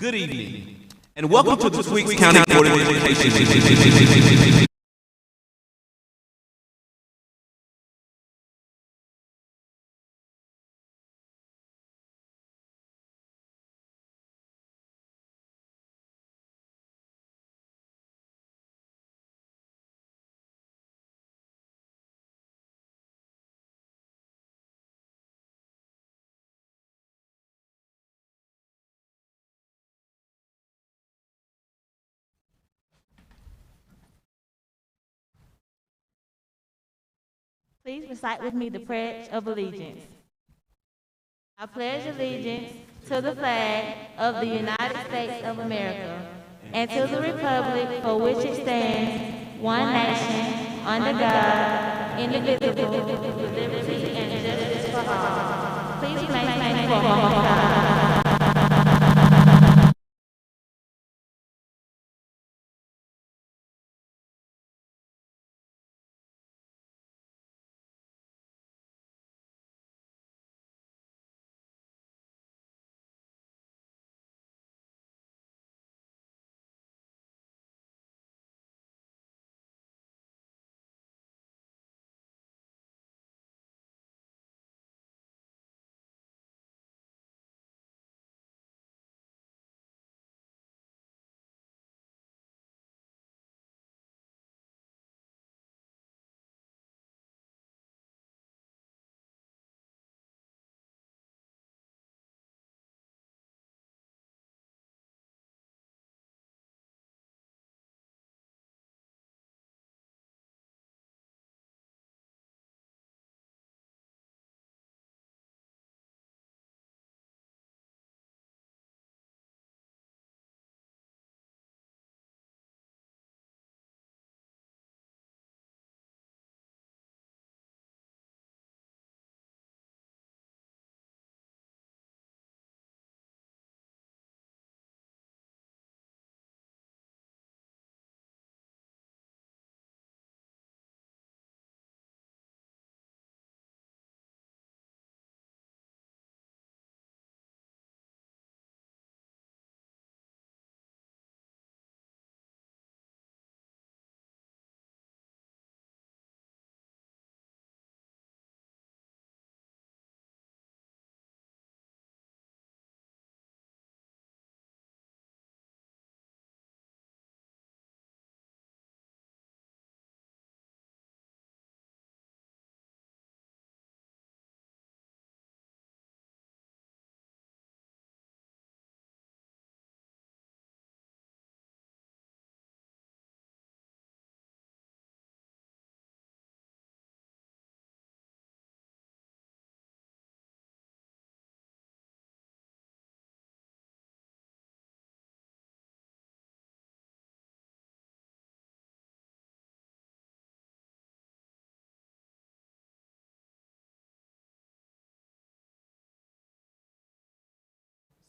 Good evening, and welcome to this week's County Board of Education. Please recite with me the Pledge of Allegiance. I pledge allegiance to the flag of the United States of America and to the republic for which it stands, one nation, under God, indivisible, with liberty and justice for all. Please remain standing for a moment of silence.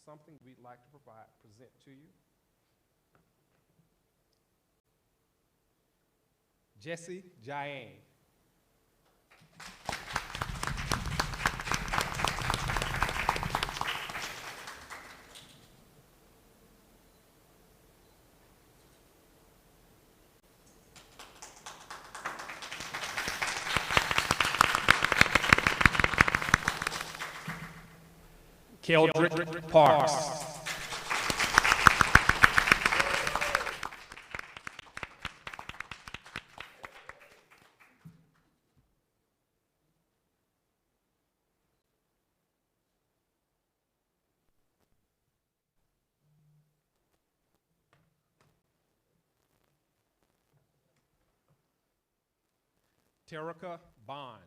Something we'd like to present to you. Jesse Jayan. Keldrick Parks. Terica Bond.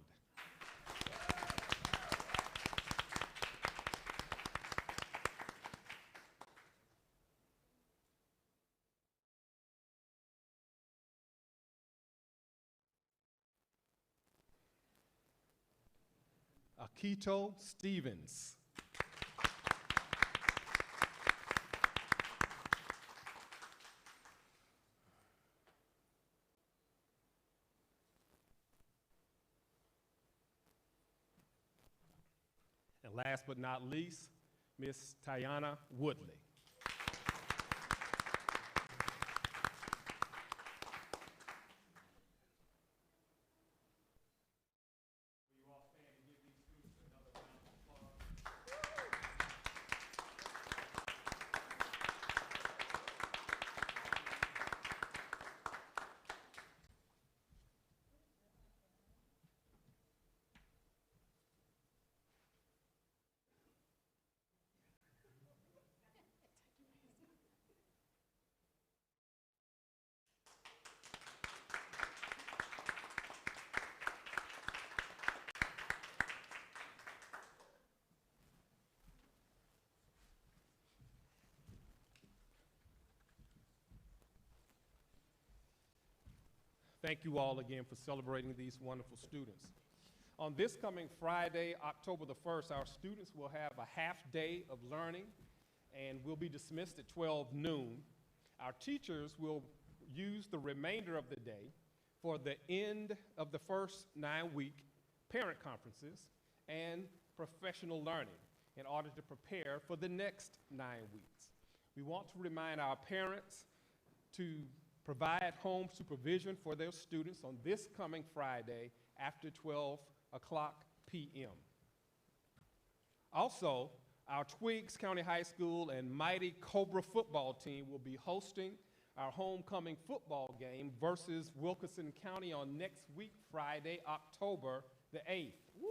Akito Stevens. And last but not least, Miss Tiana Woodley. Thank you all again for celebrating these wonderful students. On this coming Friday, October the 1st, our students will have a half day of learning and will be dismissed at 12 noon. Our teachers will use the remainder of the day for the end of the first 9-week parent conferences and professional learning in order to prepare for the next 9 weeks. We want to remind our parents to provide home supervision for their students on this coming Friday after 12 o'clock p.m. Also, our Twiggs County High School and Mighty Cobra football team will be hosting our homecoming football game versus Wilkinson County on next week, Friday, October the 8th. Woo!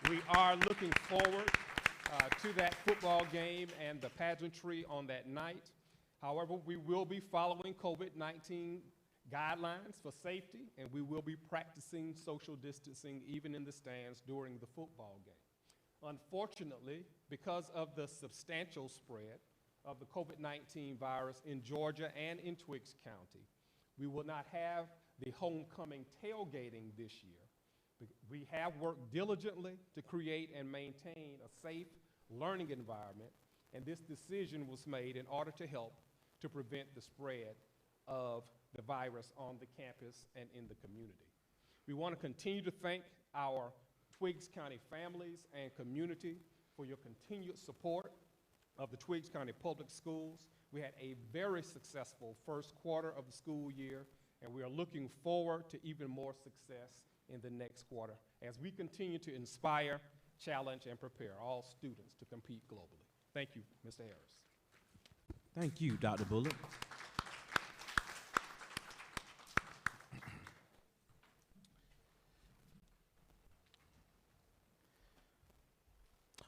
We are looking forward to that football game and the pageantry on that night. However, we will be following COVID-19 guidelines for safety, and we will be practicing social distancing even in the stands during the football game. Unfortunately, because of the substantial spread of the COVID-19 virus in Georgia and in Twiggs County, we will not have the homecoming tailgating this year. We have worked diligently to create and maintain a safe learning environment, and this decision was made in order to help to prevent the spread of the virus on the campus and in the community. We want to continue to thank our Twiggs County families and community for your continued support of the Twiggs County Public Schools. We had a very successful first quarter of the school year, and we are looking forward to even more success in the next quarter as we continue to inspire, challenge, and prepare all students to compete globally. Thank you, Mr. Harris. Thank you, Dr. Bullock.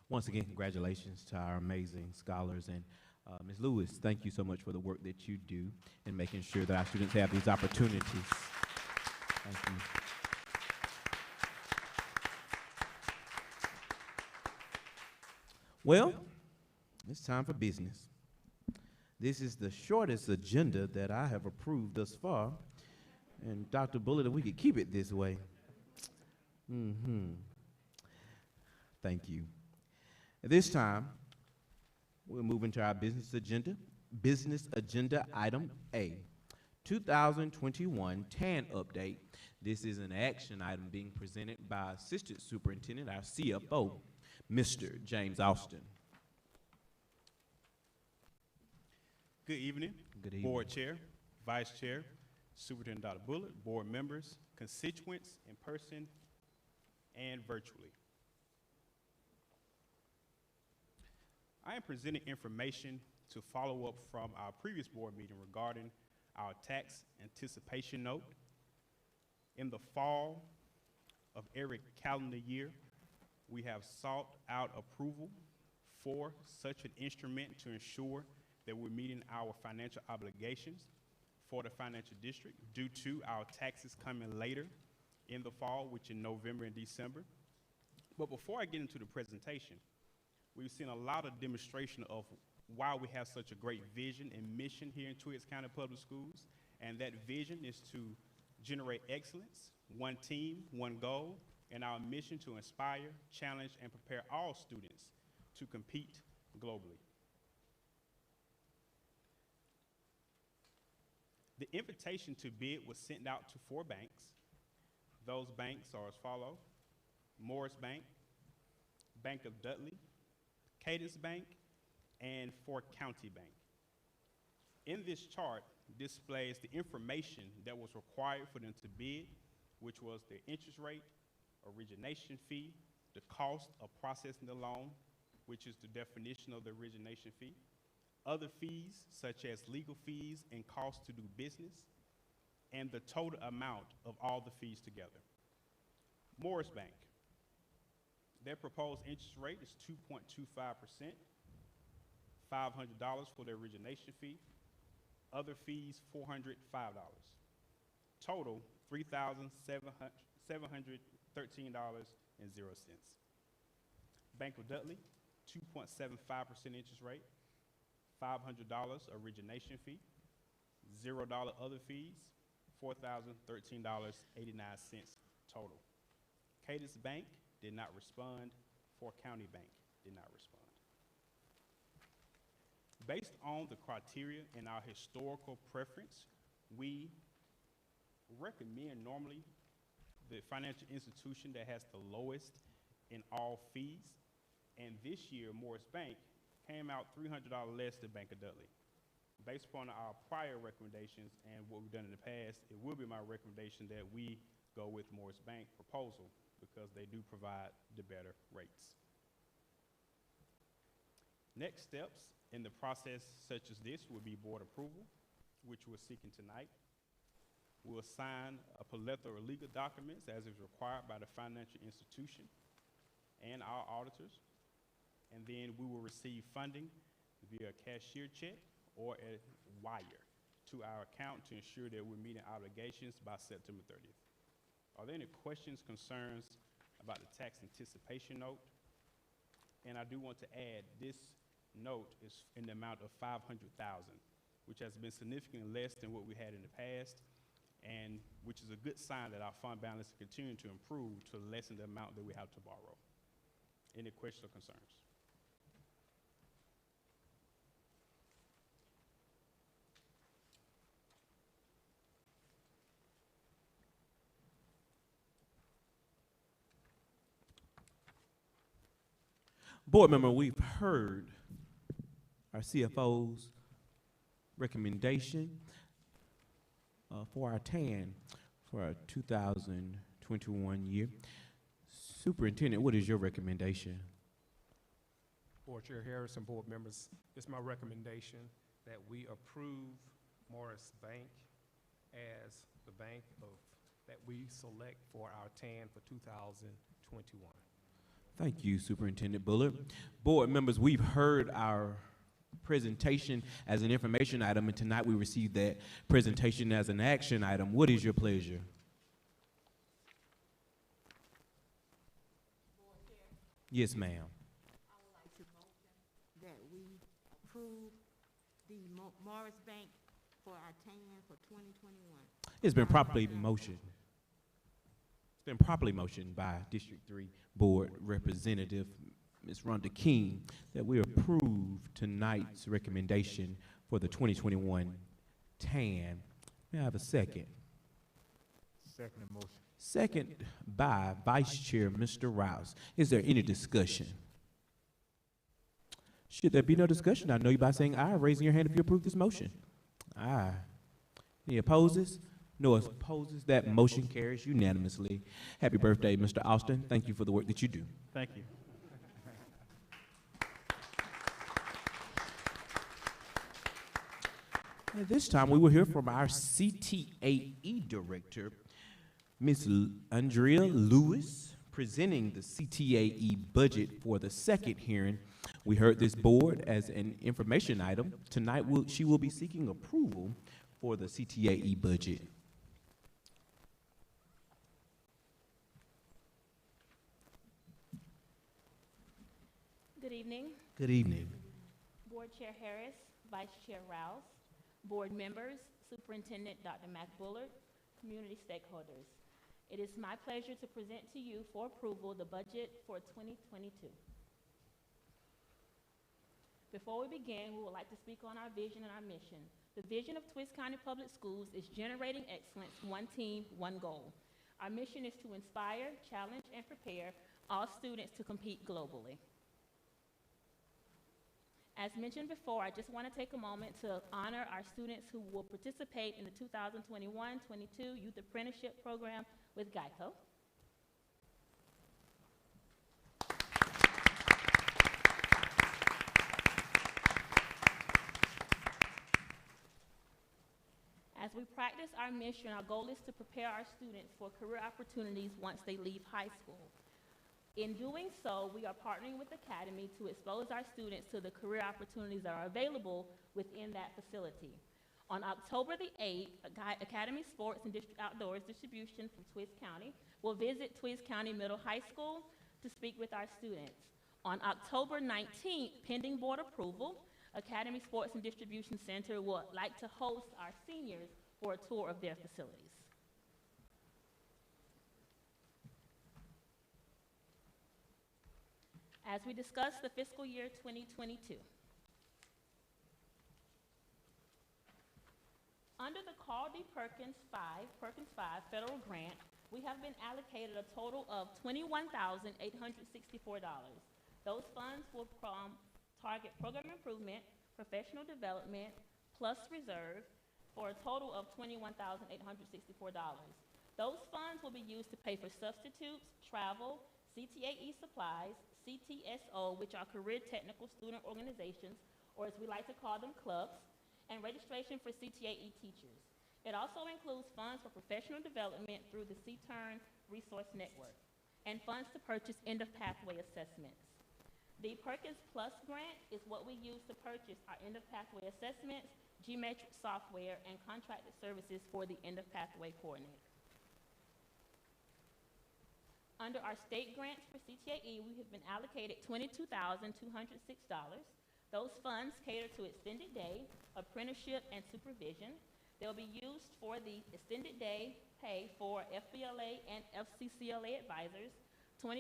Once again, congratulations to our amazing scholars. And Ms. Lewis, thank you so much for the work that you do in making sure that our students have these opportunities. Thank you. Well, it's time for business. This is the shortest agenda that I have approved thus far. And Dr. Bullitt, if we could keep it this way. Thank you. At this time, we'll move into our business agenda. Business agenda item A, 2021 TAN update. This is an action item being presented by Assistant Superintendent, our CFO, Mr. James Austin. Good evening. Good evening. Board Chair, Vice Chair, Superintendent Dr. Bullitt, board members, constituents in person and virtually. I am presenting information to follow up from our previous board meeting regarding our tax anticipation note. In the fall of every calendar year, we have sought out approval for such an instrument to ensure that we're meeting our financial obligations for the financial district due to our taxes coming later in the fall, which in November and December. But before I get into the presentation, we've seen a lot of demonstration of why we have such a great vision and mission here in Twiggs County Public Schools. And that vision is to generate excellence, one team, one goal, and our mission to inspire, challenge, and prepare all students to compete globally. The invitation to bid was sent out to 4 banks. Those banks are as follow: Morris Bank, Bank of Dudley, Cadence Bank, and Fort County Bank. In this chart displays the information that was required for them to bid, which was their interest rate, origination fee, the cost of processing the loan, which is the definition of the origination fee, other fees such as legal fees and costs to do business, and the total amount of all the fees together. Morris Bank, their proposed interest rate is 2.25%, $500 for the origination fee, other fees $405. Total $3,713.00. Bank of Dudley, 2.75% interest rate, $500 origination fee, $0 other fees, $4,013.89 total. Cadence Bank did not respond. Fort County Bank did not respond. Based on the criteria and our historical preference, we recommend normally the financial institution that has the lowest in all fees. And this year, Morris Bank came out $300 less than Bank of Dudley. Based upon our prior recommendations and what we've done in the past, it will be my recommendation that we go with Morris Bank proposal because they do provide the better rates. Next steps in the process such as this will be board approval, which we're seeking tonight. We'll sign a plethora of legal documents as is required by the financial institution and our auditors. And then we will receive funding via a cashier check or a wire to our account to ensure that we're meeting obligations by September 30th. Are there any questions, concerns about the tax anticipation note? And I do want to add, this note is in the amount of $500,000, which has been significantly less than what we had in the past, and which is a good sign that our fund balance is continuing to improve to lessen the amount that we have to borrow. Any questions or concerns? Board member, we've heard our CFO's recommendation for our TAN for our 2021 year. Superintendent, what is your recommendation? Board Chair Harris and board members, it's my recommendation that we approve Morris Bank as the bank that we select for our TAN for 2021. Thank you, Superintendent Bullard. Board members, we've heard our presentation as an information item, and tonight we received that presentation as an action item. What is your pleasure? Yes, ma'am. I would like to motion that we approve the Morris Bank for our TAN for 2021. It's been properly motioned. It's been properly motioned by District 3 Board Representative Ms. Rhonda King that we approve tonight's recommendation for the 2021 TAN. May I have a second? Second motion. Second by Vice Chair Mr. Rouse. Is there any discussion? Should there be no discussion, I know you by saying aye, raising your hand if you approve this motion. Aye. Any opposes? No opposes. That motion carries unanimously. Happy birthday, Mr. Austin. Thank you for the work that you do. Thank you. At this time, we will hear from our CTAE Director, Ms. Andrea Lewis, presenting the CTAE budget for the second hearing. We heard this board as an information item. Tonight, she will be seeking approval for the CTAE budget. Good evening, Good evening. Board Chair Harris, Vice Chair Rouse, board members, Superintendent Dr. Mac Bullard, community stakeholders. It is my pleasure to present to you for approval the budget for 2022. Before we begin, we would like to speak on our vision and our mission. The vision of Twist County Public Schools is generating excellence, one team, one goal. Our mission is to inspire, challenge, and prepare all students to compete globally. As mentioned before, I just want to take a moment to honor our students who will participate in the 2021-22 Youth Apprenticeship Program with GEICO. As we practice our mission, our goal is to prepare our students for career opportunities once they leave high school. In doing so, we are partnering with Academy to expose our students to the career opportunities that are available within that facility. On October the 8th, Academy Sports and Outdoors Distribution from Twist County will visit Twist County Middle High School to speak with our students. On October 19th, pending board approval, Academy Sports and Distribution Center would like to host our seniors for a tour of their facilities. As we discuss the fiscal year 2022, under the Carl D. Perkins 5 federal grant, we have been allocated a total of $21,864. Those funds will target program improvement, professional development, plus reserve for a total of $21,864. Those funds will be used to pay for substitutes, travel, CTAE supplies, CTSO, which are Career Technical Student Organizations, or as we like to call them, clubs, and registration for CTAE teachers. It also includes funds for professional development through the C-Turn Resource Network, and funds to purchase end-of-pathway assessments. The Perkins Plus grant is what we use to purchase our end-of-pathway assessments, geometric software, and contracted services for the end-of-pathway coordinator. Under our state grants for CTAE, we have been allocated $22,206. Those funds cater to extended day, apprenticeship, and supervision. They'll be used for the extended day pay for FBLA and FCCLA advisors, 25%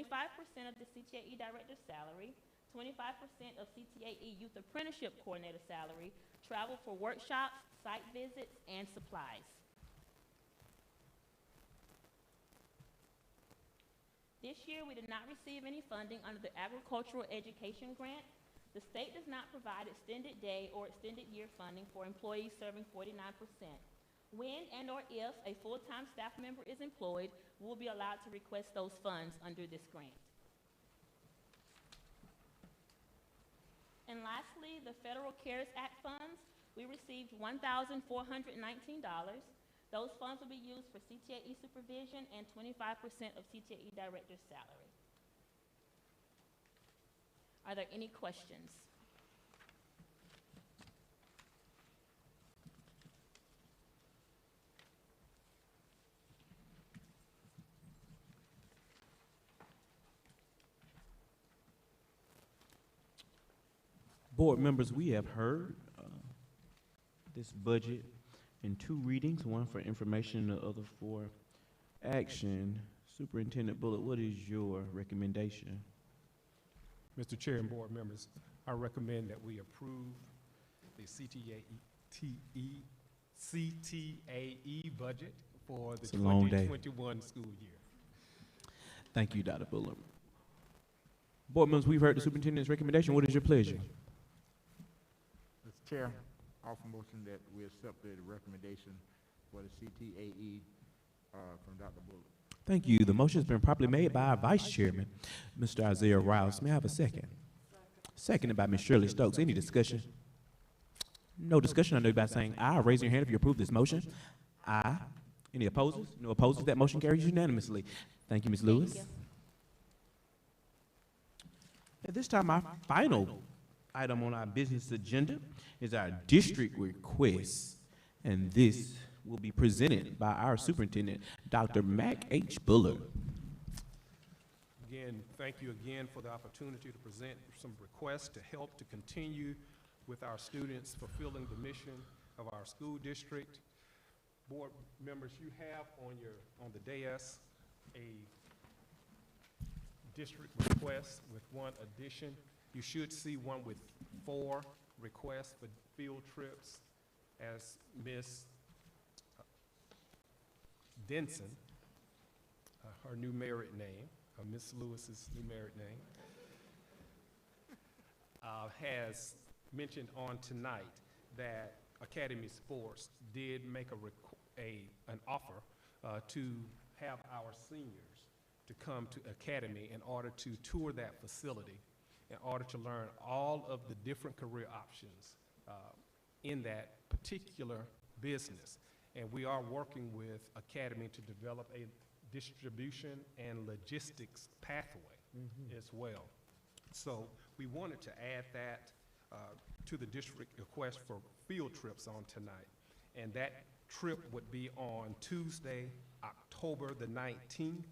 of the CTAE director's salary, 25% of CTAE youth apprenticeship coordinator salary, travel for workshops, site visits, and supplies. This year, we did not receive any funding under the Agricultural Education Grant. The state does not provide extended day or extended year funding for employees serving 49%. When and or if a full-time staff member is employed, we'll be allowed to request those funds under this grant. And lastly, the Federal CARES Act funds, we received $1,419. Those funds will be used for CTAE supervision and 25% of CTAE director's salary. Are there any questions? Board members, we have heard this budget in 2 readings, one for information and the other for action. Superintendent Bullock, what is your recommendation? Mr. Chair and board members, I recommend that we approve the CTAE budget for the It's a long day. 2021 school year. Thank you, Dr. Bullock. Board members, we've heard the superintendent's recommendation. What is your pleasure? Mr. Chair, I offer motion that we accept the recommendation for the CTAE from Dr. Bullock. Thank you. The motion has been properly made by our Vice Chairman, Mr. Isaiah Riles. May I have a second? Seconded by Ms. Shirley Stokes. Any discussion? No discussion. I know by saying aye. Raise your hand if you approve this motion. Aye. Any opposers? No opposers. That motion carries unanimously. Thank you, Ms. Lewis. Thank you. At this time, our final item on our business agenda is our district request, and this will be presented by our superintendent, Dr. Mac H. Bullard. Again, thank you again for the opportunity to present some requests to help to continue with our students fulfilling the mission of our school district. Board members, you have on the dais a district request with one addition. You should see one with 4 requests for field trips, as Ms. Denson, her new married name, Ms. Lewis's new married name, has mentioned on tonight that Academy Sports did make an offer to have our seniors to come to Academy in order to tour that facility, in order to learn all of the different career options in that particular business. And we are working with Academy to develop a distribution and logistics pathway as well. So we wanted to add that to the district request for field trips on tonight. And that trip would be on Tuesday, October the 19th.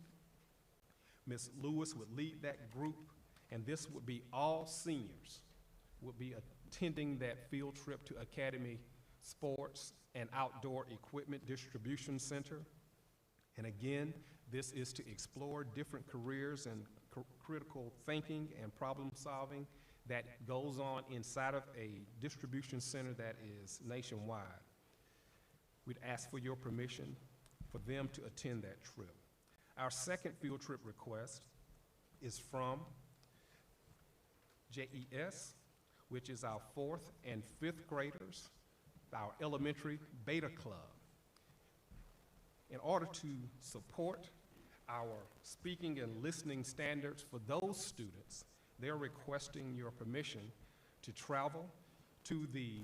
Ms. Lewis would lead that group, and this would be all seniors would be attending that field trip to Academy Sports and Outdoor Equipment Distribution Center. And again, this is to explore different careers and critical thinking and problem solving that goes on inside of a distribution center that is nationwide. We'd ask for your permission for them to attend that trip. Our second field trip request is from JES, which is our 4th and 5th graders, our elementary beta club. In order to support our speaking and listening standards for those students, they're requesting your permission to travel to the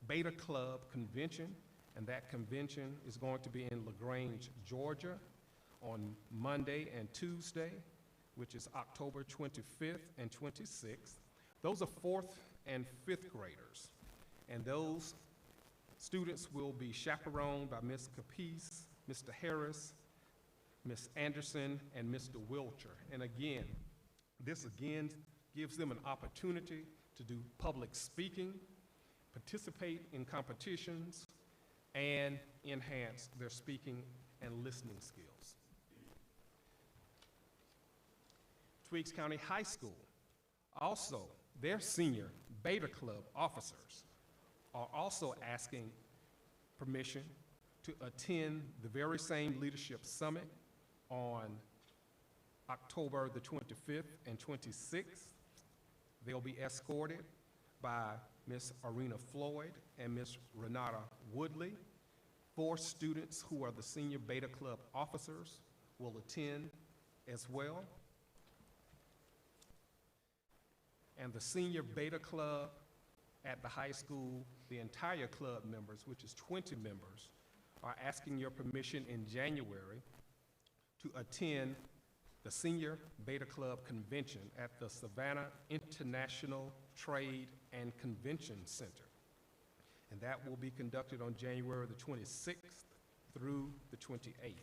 Beta Club convention, and that convention is going to be in LaGrange, Georgia, on Monday and Tuesday, which is October 25th and 26th. Those are 4th and 5th graders, and those students will be chaperoned by Ms. Capice, Mr. Harris, Ms. Anderson, and Mr. Wilcher. And again, this again gives them an opportunity to do public speaking, participate in competitions, and enhance their speaking and listening skills. Twiggs County High School, also their senior Beta Club officers are also asking permission to attend the very same Leadership Summit on October the 25th and 26th. They'll be escorted by Ms. Arena Floyd and Ms. Renata Woodley. 4 students who are the senior Beta Club officers will attend as well. And the senior Beta Club at the high school, the entire club members, which is 20 members, are asking your permission in January to attend the Senior Beta Club Convention at the Savannah International Trade and Convention Center. And that will be conducted on January the 26th through the 28th.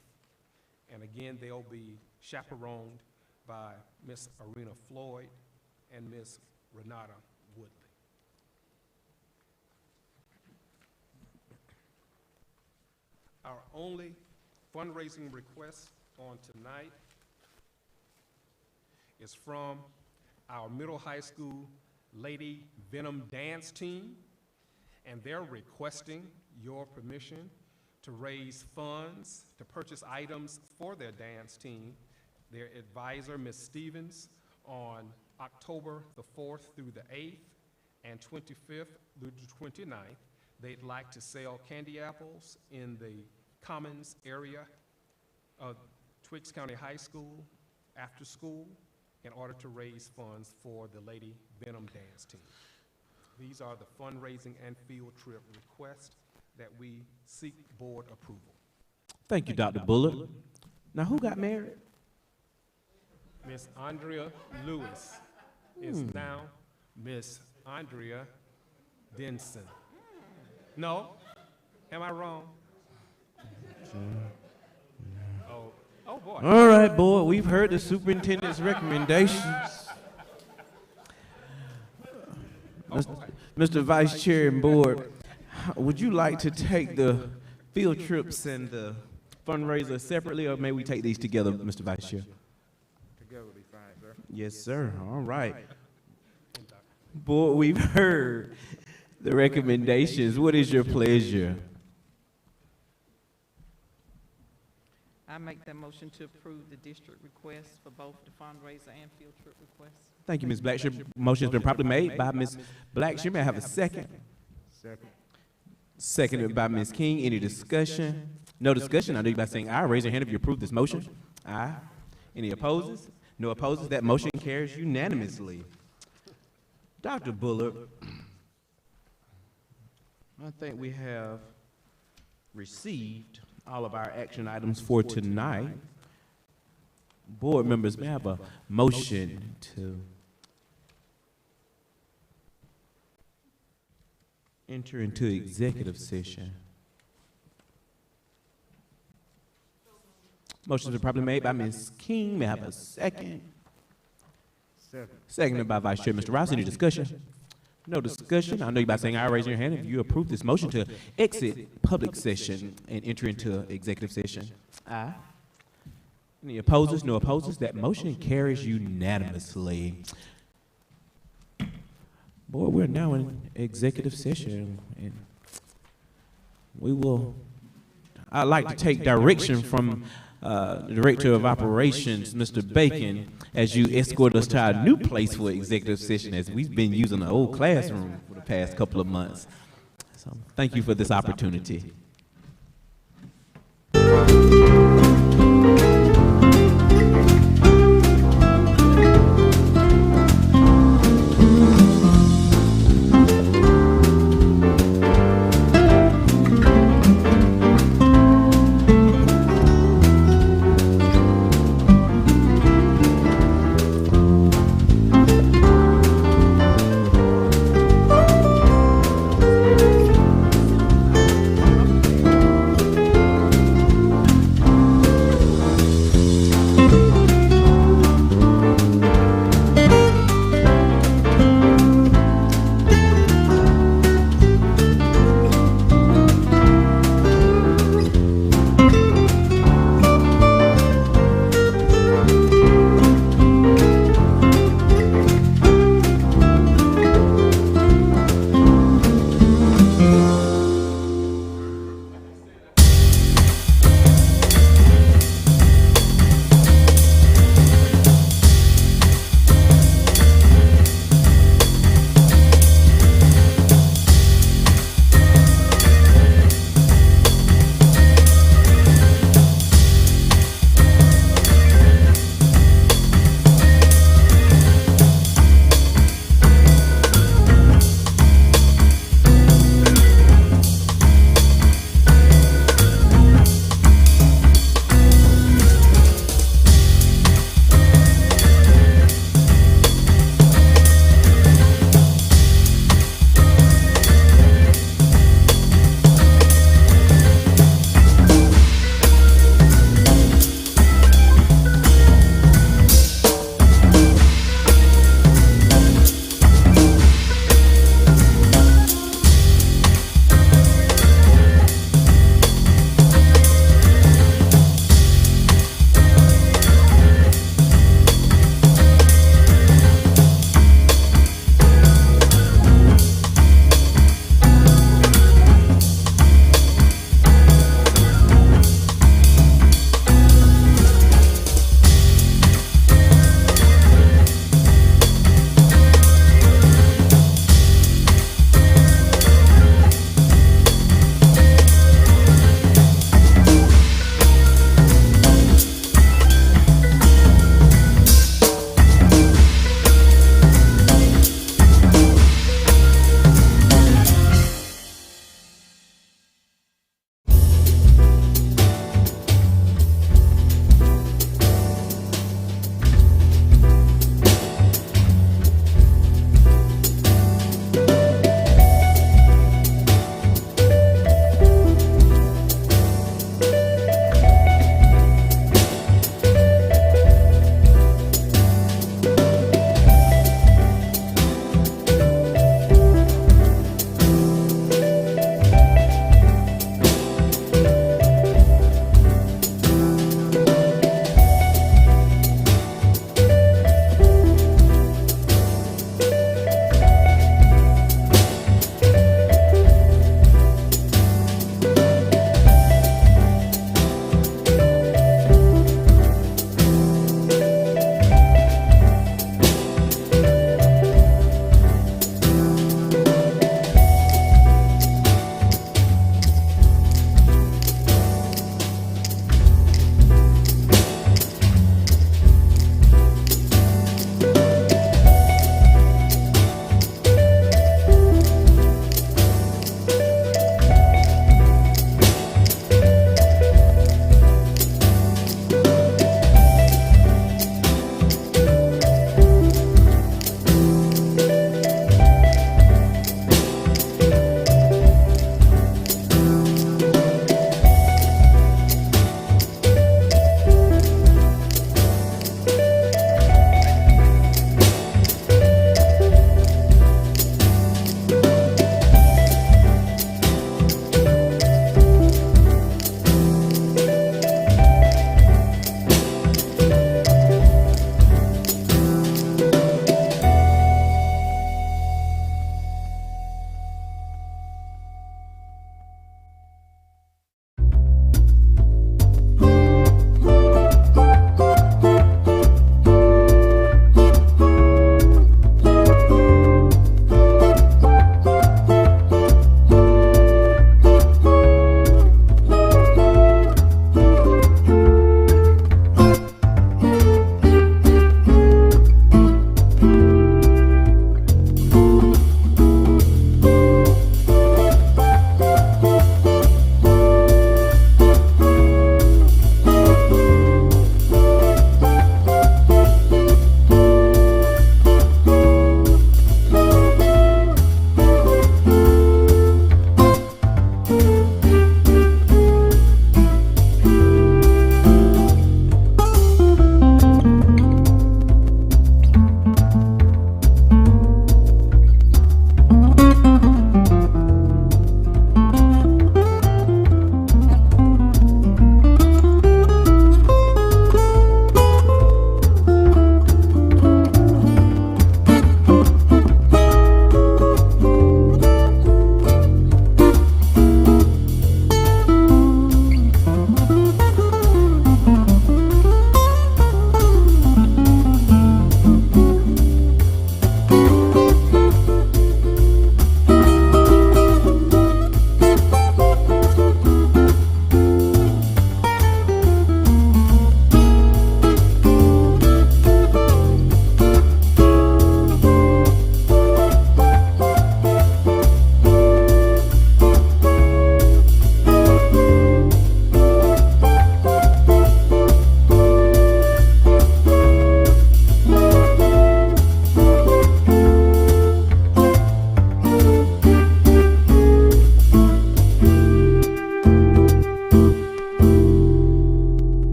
And again, they'll be chaperoned by Ms. Arena Floyd and Ms. Renata Woodley. Our only fundraising request on tonight is from our middle high school Lady Venom dance team, and they're requesting your permission to raise funds to purchase items for their dance team. Their advisor, Ms. Stevens, on October the 4th through the 8th and 25th through the 29th, they'd like to sell candy apples in the Commons area of Twiggs County High School after school in order to raise funds for the Lady Venom dance team. These are the fundraising and field trip requests that we seek board approval. Thank you, Dr. Bullard. Now, who got married? Miss Andrea Lewis is now Miss Andrea Denson. No? Am I wrong? Oh boy. All right, board, we've heard the superintendent's recommendations. Mr. Vice Chair and Board, would you like to take the field trips and the fundraiser separately, or may we take these together, Mr. Vice Chair? Together will be fine, sir. Yes, sir. All right. Board, we've heard the recommendations. What is your pleasure? I make that motion to approve the district requests for both the fundraiser and field trip requests. Thank you, Ms. Blackshear. Motion's been properly made by Ms. Blackshear. May I have a second? Second. Seconded by Ms. King. Any discussion? No discussion. I know you by saying aye. Raise your hand if you approve this motion. Aye. Any opposes? No opposes. That motion carries unanimously. Dr. Bullard, I think we have received all of our action items for tonight. Board members, may I have a motion to enter into executive session? Motion's been properly made by Ms. King. May I have a second? Second. Seconded by Vice Chair Mr. Rouse. Any discussion? No discussion. I know you about saying aye, raise your hand if you approve this motion to exit public session and enter into executive session. Aye. Any opposers? No opposers. That motion carries unanimously. Boy, we're now in executive session, and I'd like to take direction from the Director of Operations, Mr. Bacon, as you escort us to our new place for executive session, as we've been using the old classroom for the past couple of months. So thank you for this opportunity.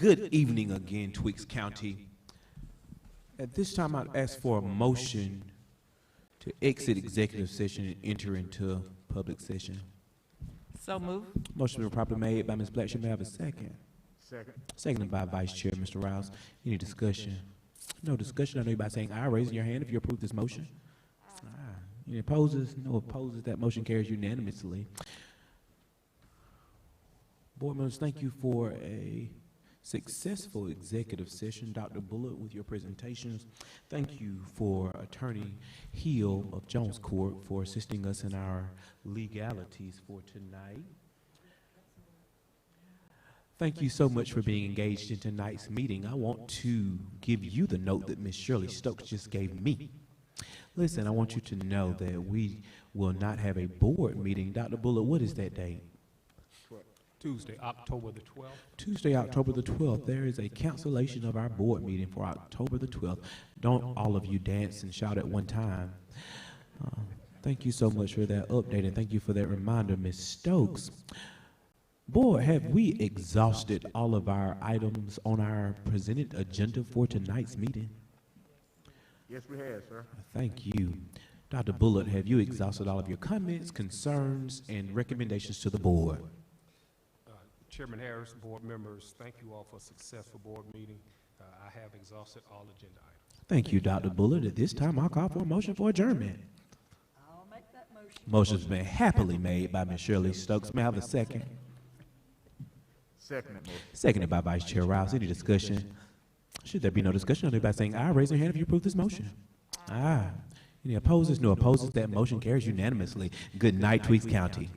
Good evening again, Tweaks County. At this time, I'd ask for a motion to exit executive session and enter into public session. So move. Motion been properly made by Ms. Blackshear. May I have a second? Second. Seconded by Vice Chair, Mr. Rouse. Any discussion? No discussion. I know you by saying aye, raising your hand if you approve this motion. Aye. Any opposes? No opposes. That motion carries unanimously. Board members, thank you for a successful executive session. Dr. Bullitt, with your presentations. Thank you for Attorney Hill of Jones Court for assisting us in our legalities for tonight. Thank you so much for being engaged in tonight's meeting. I want to give you the note that Ms. Shirley Stokes just gave me. Listen, I want you to know that we will not have a board meeting. Dr. Bullitt, what is that date? Tuesday, October the 12th. Tuesday, October the 12th. There is a cancellation of our board meeting for October the 12th. Don't all of you dance and shout at one time. Thank you so much for that update, and thank you for that reminder, Ms. Stokes. Board, have we exhausted all of our items on our presented agenda for tonight's meeting? Yes, we have, sir. Thank you. Dr. Bullitt, have you exhausted all of your comments, concerns, and recommendations to the board? Chairman Harris, board members, thank you all for a successful board meeting. I have exhausted all agenda items. Thank you, Dr. Bullitt. At this time, I'll call for a motion for adjournment. I'll make that motion. Motion's been happily made by Ms. Shirley Stokes. May I have a second? Second motion. Seconded by Vice Chair Rouse. Any discussion? Should there be no discussion, I'll do by saying aye. Raise your hand if you approve this motion. Aye. Any opposes? No opposes. That motion carries unanimously. Good night, Tweaks County.